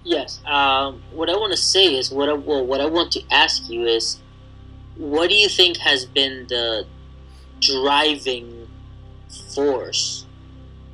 Yes. What I want to say is what I want to ask you is, what do you think has been the driving force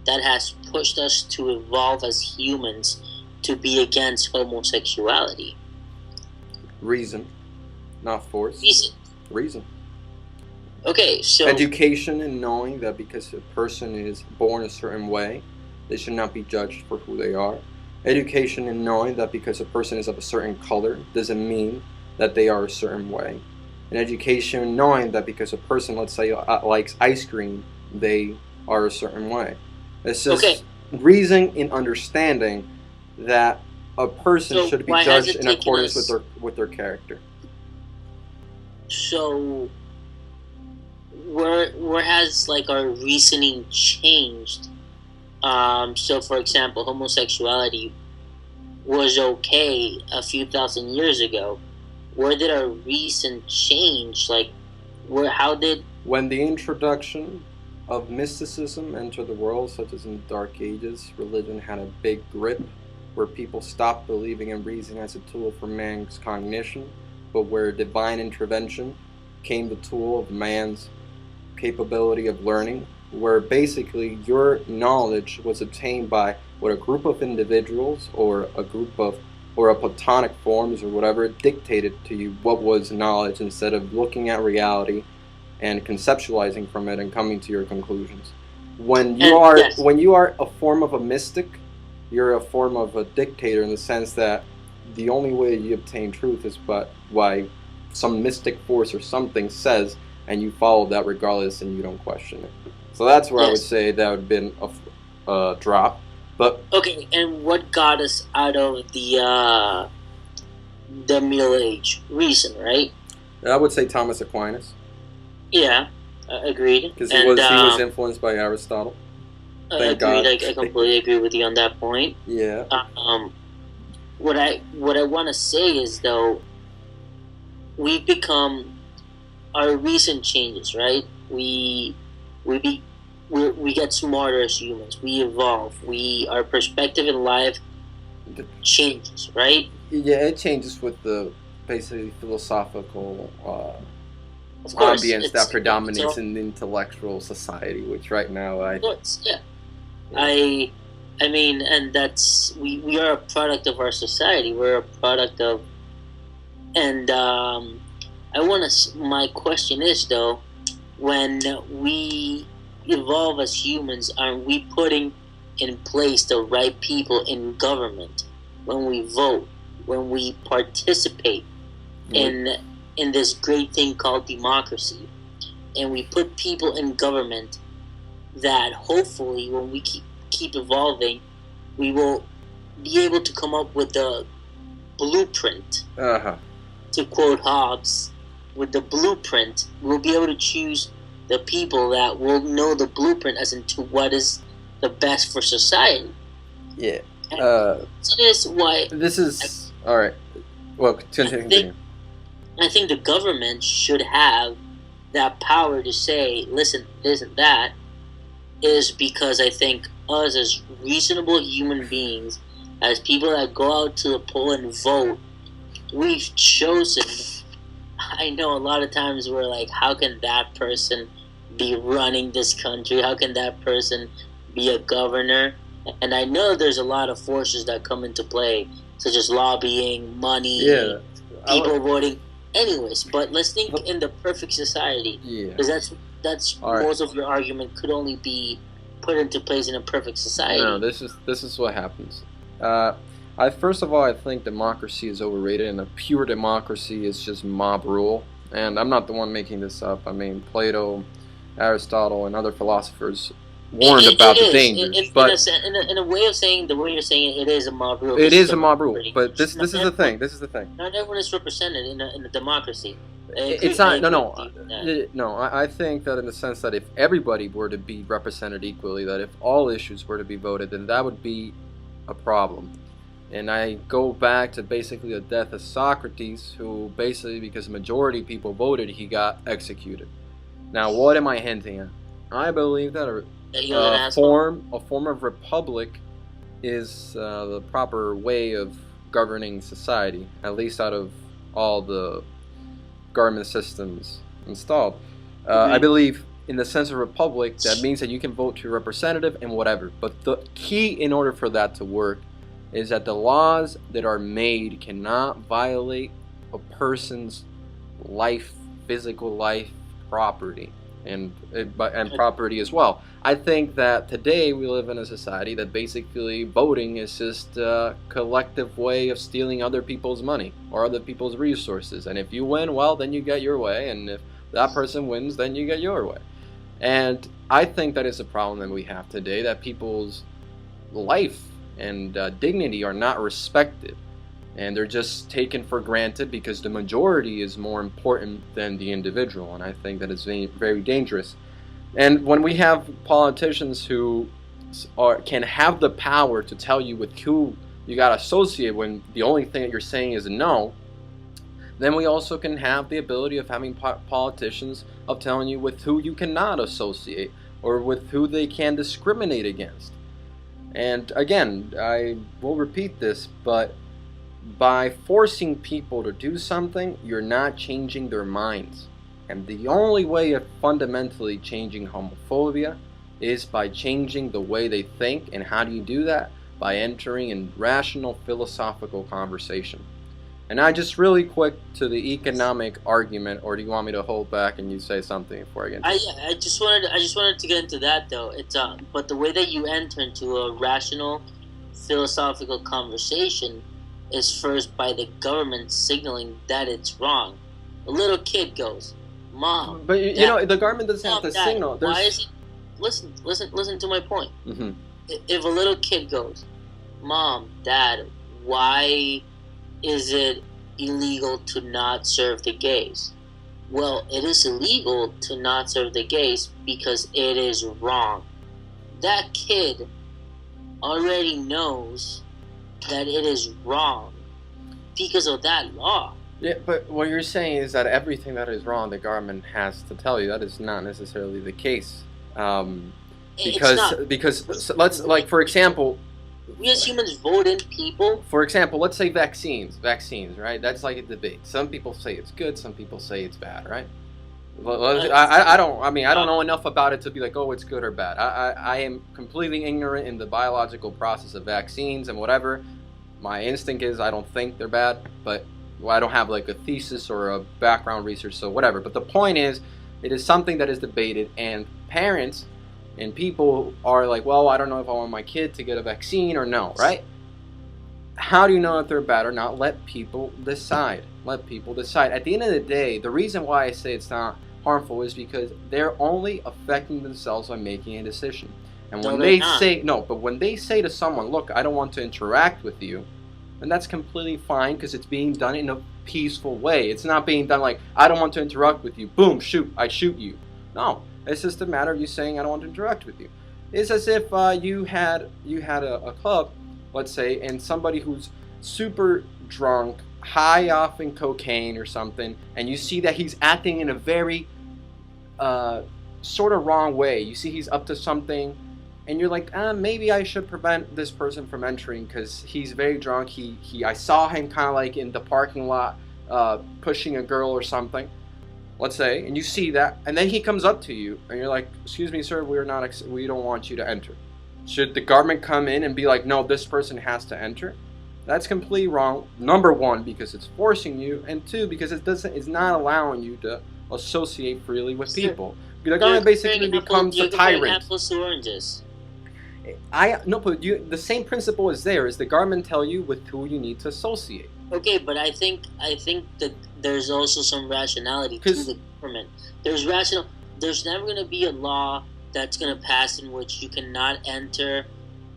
that has pushed us to evolve as humans to be against homosexuality? Reason, not force. Reason. Okay, so education and knowing that because a person is born a certain way, they should not be judged for who they are. Education and knowing that because a person is of a certain color doesn't mean that they are a certain way. And education knowing that because a person, let's say, likes ice cream, they are a certain way. It's just reasoning and understanding that a person should be judged in accordance with their character. So where has like our reasoning changed? So for example, homosexuality was okay a few thousand years ago. Where did our reason change? Like, when the introduction of mysticism entered the world, such as in the Dark Ages, religion had a big grip, where people stopped believing in reason as a tool for man's cognition, but where divine intervention came the tool of man's capability of learning, where basically your knowledge was obtained by what a group of individuals or a platonic forms or whatever dictated to you what was knowledge, instead of looking at reality and conceptualizing from it and coming to your conclusions. When you are a form of a mystic, you're a form of a dictator, in the sense that the only way you obtain truth is by some mystic force or something says, and you follow that regardless, and you don't question it. So that's where I would say that would have been a drop. But okay, and what got us out of the Middle Age? Reason, right? I would say Thomas Aquinas. Yeah, agreed. Because he was influenced by Aristotle. Thank God. I completely agree with you on that point. Yeah. What I want to say is, though, we've become, our recent changes, right? We get smarter as humans. We evolve. Our perspective in life changes, right? Yeah, it changes with the basically philosophical ambience that predominates in the intellectual society, which right now Of course, yeah. I mean, and that's we are a product of our society. We're a product of, and my question is, though, when we evolve as humans, aren't we putting in place the right people in government? When we vote, when we participate in this great thing called democracy, and we put people in government that hopefully, when we keep evolving, we will be able to come up with the blueprint. To quote Hobbes, with the blueprint, we'll be able to choose the people that will know the blueprint as into what is the best for society. Yeah. This is why. This is all right. Well, continue. I think the government should have that power to say, "Listen, this and that," is because I think us as reasonable human beings, as people that go out to the poll and vote, we've chosen. I know a lot of times we're like, how can that person be running this country? How can that person be a governor? And I know there's a lot of forces that come into play, such as lobbying, money, people voting. Anyways, but let's think in the perfect society, because that's most of your argument could only be put into place in a perfect society. No, this is what happens. First of all, I think democracy is overrated, and a pure democracy is just mob rule. And I'm not the one making this up. I mean, Plato, Aristotle, and other philosophers warned about the dangers. But in a way of saying, the way you're saying it is a mob rule. It is a mob rule, but this is the thing. This is the thing. Not everyone is represented in a democracy. It's not. No. I think that in the sense that if everybody were to be represented equally, that if all issues were to be voted, then that would be a problem. And I go back to basically the death of Socrates, who basically, because the majority of people voted, he got executed. Now, what am I hinting at? I believe that a form of republic is the proper way of governing society, at least out of all the government systems installed. I believe in the sense of republic, that means that you can vote to your representative and whatever. But the key in order for that to work is that the laws that are made cannot violate a person's life, physical life, property, and property as well. I think that today we live in a society that basically voting is just a collective way of stealing other people's money or other people's resources. And if you win, well, then you get your way. And if that person wins, then you get your way. And I think that is a problem that we have today, that people's life and dignity are not respected. And they're just taken for granted because the majority is more important than the individual. And I think that is very dangerous. And when we have politicians who can have the power to tell you with who you got to associate when the only thing that you're saying is no, then we also can have the ability of having politicians of telling you with who you cannot associate or with who they can discriminate against. And again, I will repeat this, but by forcing people to do something, you're not changing their minds. And the only way of fundamentally changing homophobia is by changing the way they think. And how do you do that? By entering in rational philosophical conversation. And I just really quick to the economic argument, or do you want me to hold back and you say something before I get into it? I just wanted to get into that though. It's but the way that you enter into a rational philosophical conversation is first by the government signaling that it's wrong. A little kid goes, "Mom," but you know the government doesn't have to Dad, signal. why is it? Listen to my point. Mm-hmm. If a little kid goes, "Mom, Dad, why is it illegal to not serve the gays?" Well, it is illegal to not serve the gays because it is wrong. That kid already knows that it is wrong because of that law. Yeah, but what you're saying is that everything that is wrong, the government has to tell you. That is not necessarily the case. Because let's, like, for example, we as humans vote in people. For example, let's say vaccines, right? That's like a debate. Some people say it's good, some people say it's bad, right? I don't know enough about it to be like, oh, it's good or bad. I am completely ignorant in the biological process of vaccines and whatever. My instinct is I don't think they're bad, but I don't have like a thesis or a background research, so whatever. But the point is, it is something that is debated, and parents and people are like, well, I don't know if I want my kid to get a vaccine or no, right? How do you know if they're bad or not? Let people decide. Let people decide. At the end of the day, the reason why I say it's not harmful is because they're only affecting themselves by making a decision. And when when they say to someone, look, I don't want to interact with you, then that's completely fine because it's being done in a peaceful way. It's not being done like, I don't want to interact with you. Boom, shoot, I shoot you. No, it's just a matter of you saying, I don't want to interact with you. It's as if you had a club, let's say, and somebody who's super drunk, high off in cocaine or something, and you see that he's acting in a very sort of wrong way. You see he's up to something, and you're like, maybe I should prevent this person from entering because he's very drunk. I saw him kind of like in the parking lot pushing a girl or something, let's say, and you see that, and then he comes up to you, and you're like, excuse me, sir, we don't want you to enter. Should the government come in and be like, no, this person has to enter? That's completely wrong. Number one, because it's forcing you, and two, because it's not allowing you to associate freely with people. The government basically becomes a tyrant. Apples to oranges. But the same principle is there. Is the government tell you with who you need to associate? Okay, but I think that there's also some rationality to the government. There's never going to be a law that's going to pass in which you cannot enter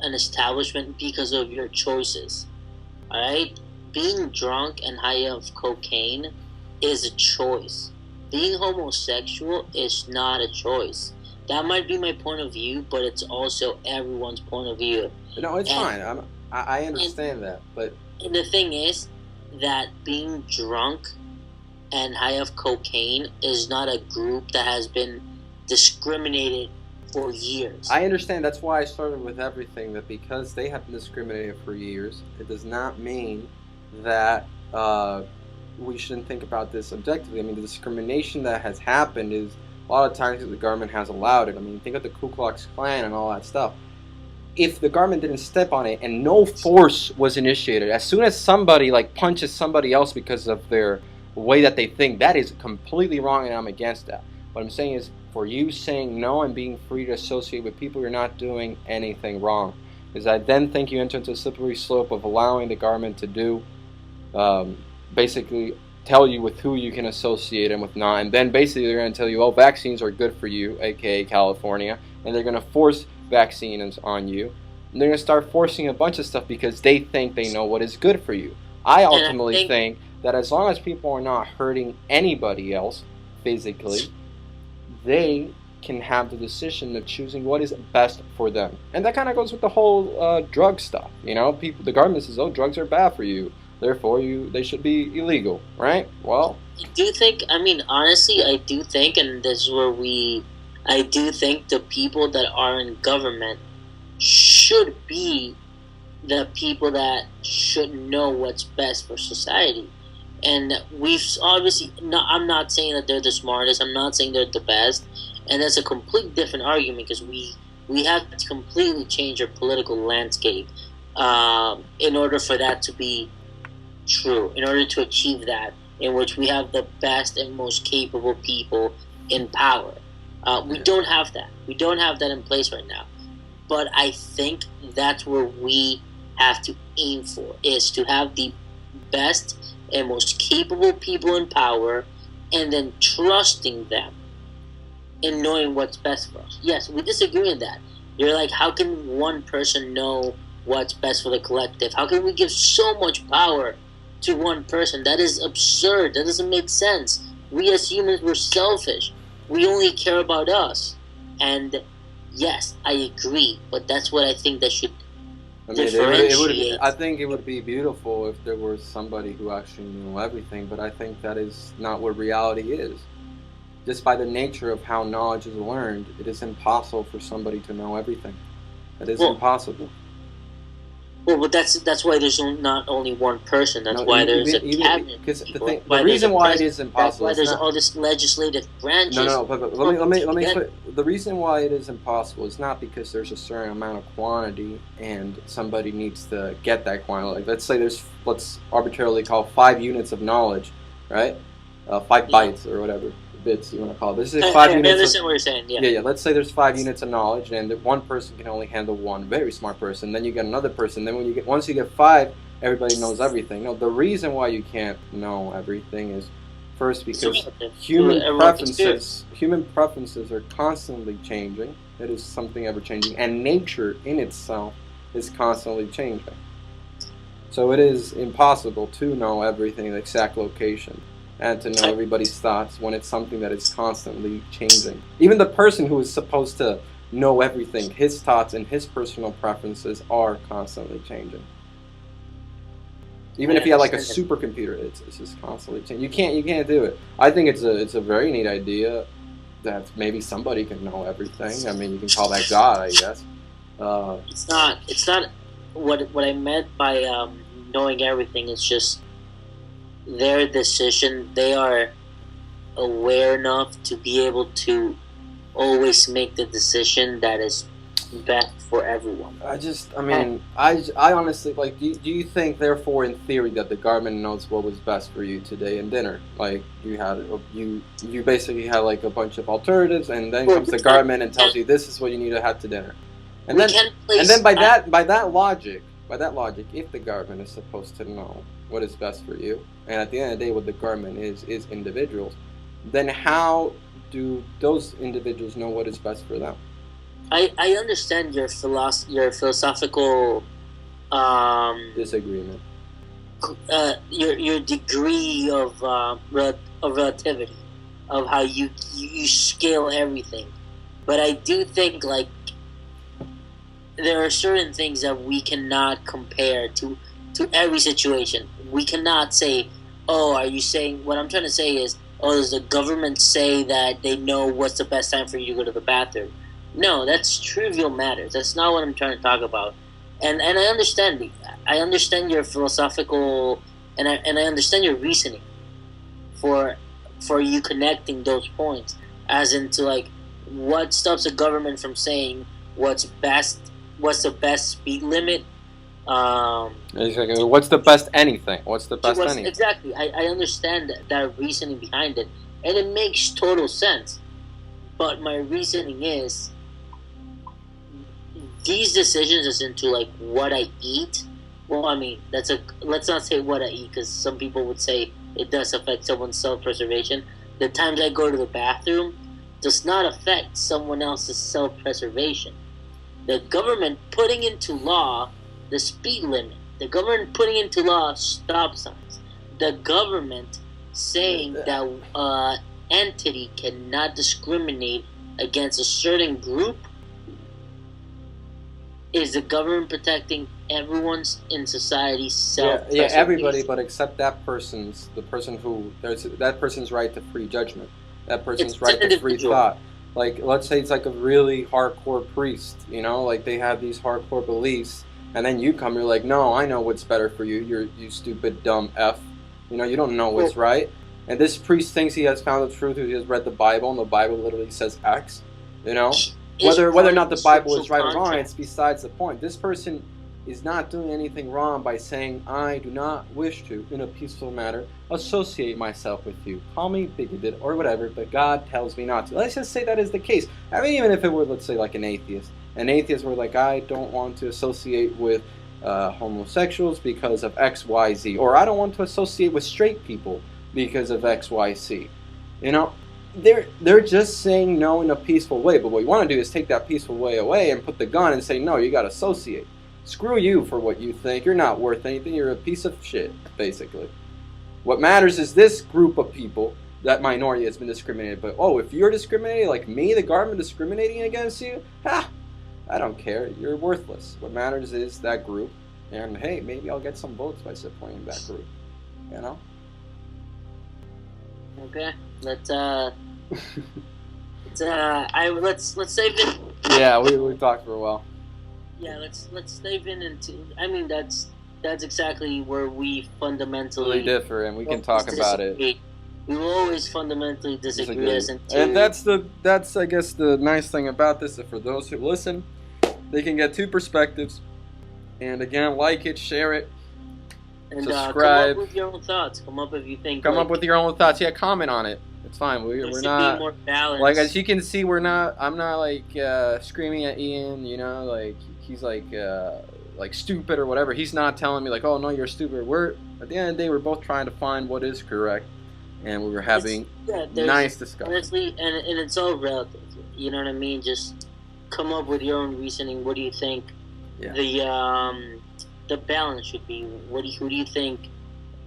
an establishment because of your choices. Alright? Being drunk and high of cocaine is a choice. Being homosexual is not a choice. That might be my point of view, but it's also everyone's point of view. No, it's fine. I understand that, but... And the thing is that being drunk and high of cocaine is not a group that has been discriminated for years. I understand. That's why I started with everything, that because they have been discriminated for years, it does not mean that we shouldn't think about this objectively. I mean, the discrimination that has happened is a lot of times the government has allowed it. I mean, think of the Ku Klux Klan and all that stuff. If the government didn't step on it and no force was initiated, as soon as somebody like punches somebody else because of their way that they think, that is completely wrong, and I'm against that. What I'm saying is, for you saying no and being free to associate with people, you're not doing anything wrong. Because I then think you enter into a slippery slope of allowing the government to do, basically tell you with who you can associate and with not. And then basically they're going to tell you, oh, vaccines are good for you, aka California, and they're going to force vaccines on you. And they're going to start forcing a bunch of stuff because they think they know what is good for you. I ultimately think that as long as people are not hurting anybody else physically, they can have the decision of choosing what is best for them. And that kind of goes with the whole drug stuff. You know, people, the government says, oh, drugs are bad for you, therefore they should be illegal, right? Well, I do think, I mean, honestly, I do think, and this is where I do think the people that are in government should be the people that should know what's best for society. And we've obviously, I'm not saying that they're the smartest, I'm not saying they're the best, and that's a completely different argument, because we have to completely change our political landscape in order for that to be true, in order to achieve that, in which we have the best and most capable people in power. We don't have that. We don't have that in place right now. But I think that's where we have to aim for, is to have the best and most capable people in power, and then trusting them in knowing what's best for us. Yes, we disagree on that. You're like, how can one person know what's best for the collective? How can we give so much power to one person? That is absurd. That doesn't make sense. We as humans, we're selfish. We only care about us. And yes, I agree, but that's what I think that should differentiate. I think it would be beautiful if there was somebody who actually knew everything, but I think that is not what reality is. Just by the nature of how knowledge is learned, it is impossible for somebody to know everything. It is impossible. Well, but that's why there's not only one person. That's why there's a cabinet. Because the reason why it is impossible. That's why there's all this legislative branches. But let me put the reason why it is impossible is not because there's a certain amount of quantity and somebody needs to get that quantity. Like, let's say let's arbitrarily call 5 units of knowledge, right? 5 bytes or whatever. Bits you want to call it. This is 5 units. I understand what you're saying. Yeah. Let's say there's 5 units of knowledge, and one person can only handle one very smart person. Then you get another person. Then once you get 5, everybody knows everything. No, the reason why you can't know everything is first because human preferences are constantly changing. It is something ever changing, and nature in itself is constantly changing. So it is impossible to know everything, the exact location, and to know everybody's thoughts when it's something that is constantly changing. Even the person who is supposed to know everything, his thoughts and his personal preferences are constantly changing. Even if you had like a supercomputer, it's just constantly changing. You can't do it. I think it's a very neat idea that maybe somebody can know everything. I mean, you can call that God, I guess. It's not what I meant by knowing everything. It's just their decision. They are aware enough to be able to always make the decision that is best for everyone. I honestly, like, do you think, therefore, in theory, that the government knows what was best for you today in dinner? Like, you basically had like a bunch of alternatives, and then comes the government and tells you this is what you need to have to dinner. And then by that logic, if the government is supposed to know what is best for you, and at the end of the day what the government is individuals, then how do those individuals know what is best for them? I understand your philosophical disagreement. Your degree of relativity, of how you scale everything. But I do think, like, there are certain things that we cannot compare to every situation. We cannot say, oh, are you saying, what I'm trying to say is, oh, does the government say that they know what's the best time for you to go to the bathroom? No, that's trivial matters. That's not what I'm trying to talk about. And I understand. I understand your philosophical, and I understand your reasoning for you connecting those points, as into like what stops a government from saying what's the best speed limit. Exactly. What's the best anything? What's the best anything? Exactly. I understand that reasoning behind it, and it makes total sense. But my reasoning is these decisions is into like what I eat. Well, I mean, let's not say what I eat, because some people would say it does affect someone's self-preservation. The times I go to the bathroom does not affect someone else's self-preservation. The government putting into law the speed limit, the government putting into law stop signs, the government saying that entity cannot discriminate against a certain group, is the government protecting everyone's in society's self-preservation. Yeah, everybody, but except that person's right to free judgment. That person's right to free thought. Like, let's say it's like a really hardcore priest, you know, like they have these hardcore beliefs, and then you come, you're like, no, I know what's better for you, you stupid, dumb F. You know, you don't know what's right. And this priest thinks he has found the truth, he has read the Bible, and the Bible literally says X, you know? Whether or not the Bible is right or wrong, it's besides the point. This person is not doing anything wrong by saying, I do not wish to, in a peaceful manner, associate myself with you. Call me bigoted or whatever, but God tells me not to. Let's just say that is the case. I mean, even if it were, let's say, like an atheist. An atheist were like, I don't want to associate with homosexuals because of X, Y, Z. Or I don't want to associate with straight people because of X, Y, Z. You know? They're just saying no in a peaceful way, but what you want to do is take that peaceful way away and put the gun and say, no, you got to associate. Screw you for what you think. You're not worth anything. You're a piece of shit, basically. What matters is this group of people, that minority has been discriminated. But, if you're discriminating, like me, the government discriminating against you, I don't care. You're worthless. What matters is that group. And, hey, maybe I'll get some votes by supporting that group. You know? Okay. Let's save it. Yeah, we talked for a while. Yeah, let's save it into. I mean, that's exactly where we fundamentally differ, and we can talk about it. We will always fundamentally disagree. And that's I guess the nice thing about this. Is for those who listen, they can get two perspectives. And again, like it, share it. And subscribe. Come up with your own thoughts. Come up if you think. Come up with your own thoughts. Yeah, comment on it. It's fine. We're not. Be more balanced. Like as you can see, we're not. I'm not like screaming at Ian. You know, like he's like stupid or whatever. He's not telling me like, oh no, you're stupid. We're at the end of the day, we're both trying to find what is correct, and we were having nice discussion. Honestly, and it's all relative. You know what I mean? Just come up with your own reasoning. What do you think? Yeah. The balance should be. Who do you think?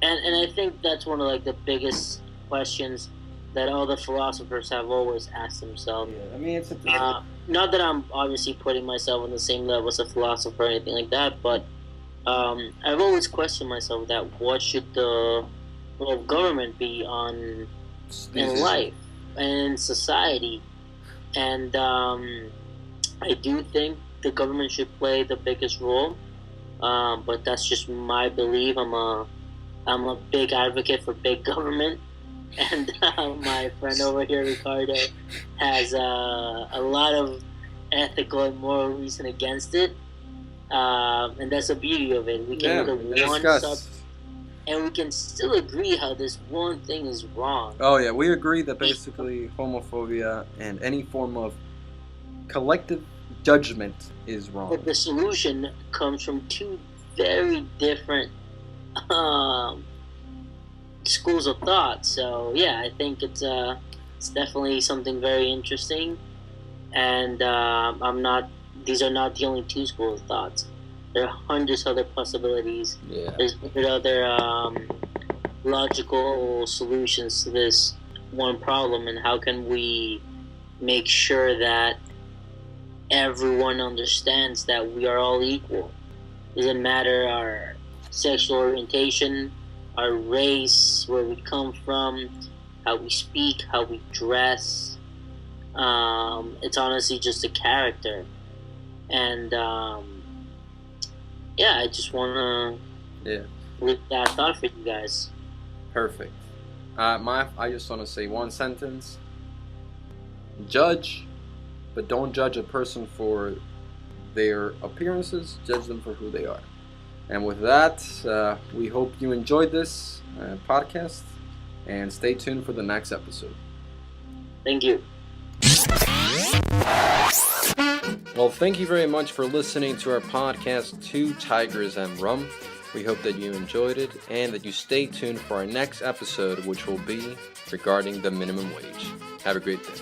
And I think that's one of like the biggest questions that all the philosophers have always asked themselves. Yeah, I mean it's not that I'm obviously putting myself on the same level as a philosopher or anything like that, but I've always questioned myself that what should the role of government be in life and in society, and I do think the government should play the biggest role. But that's just my belief. I'm a big advocate for big government, and my friend over here, Ricardo, has a lot of ethical and moral reason against it. And that's the beauty of it. We can look at one and we can still agree how this one thing is wrong. Oh yeah, we agree that basically homophobia and any form of collective judgment is wrong. But the solution comes from two very different schools of thought. So yeah, I think it's definitely something very interesting. And these are not the only two schools of thoughts. There are hundreds of other possibilities. Yeah. There's other logical solutions to this one problem, and how can we make sure that everyone understands that we are all equal? Doesn't matter our sexual orientation, our race, where we come from, how we speak, how we dress, It's honestly just a character, and I just want to leave that thought for you guys. Perfect. I just want to say one sentence. Judge, but don't judge a person for their appearances. Judge them for who they are. And with that, we hope you enjoyed this podcast, and stay tuned for the next episode. Thank you. Well, thank you very much for listening to our podcast, Two Tigers and Rum. We hope that you enjoyed it and that you stay tuned for our next episode, which will be regarding the minimum wage. Have a great day.